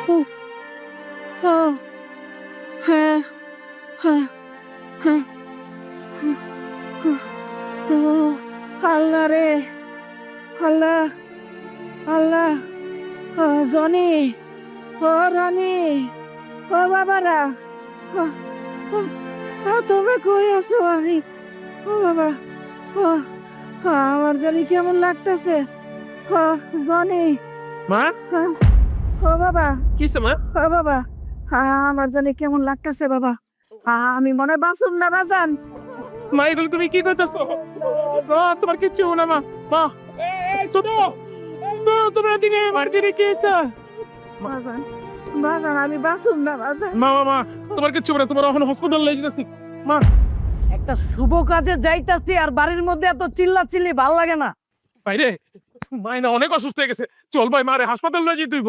হ্যাঁ হ্যাঁ হ্যাঁ আল্লাহ রে আল্লাহ আল্লাহ জনি ও রানী ও বাবারা তুমি কই আছো রানী ও বাবা ও আমার জানি কেমন লাগতেছে জনি মা ও বাবা কিসে মা? ও বাবা আমার জানি কেমন লাগতেছে বাবা আমি মনে বাসুন না বাজান মা এগুলো তুমি কি করতেছো? মা তোমার কিচ্ছু না মা। মা শোনো, তোমার দিকে বাড়িতে রেখে এসা। বাজান বাজান আমি বাসুন না বাজান মা মা মা তোমার কিচ্ছু না, তোমার এখন হসপিটাল নিয়ে যেতেছি। মা একটা শুভ কাজে যাইতাছি আর বাড়ির মধ্যে এত চিল্লা চিল্লি ভাল লাগে না বাইরে মাইনা অনেক অসুস্থ হয়ে গেছে, চল ভাই মারে হাসপাতাল নিয়ে যেতে হইব।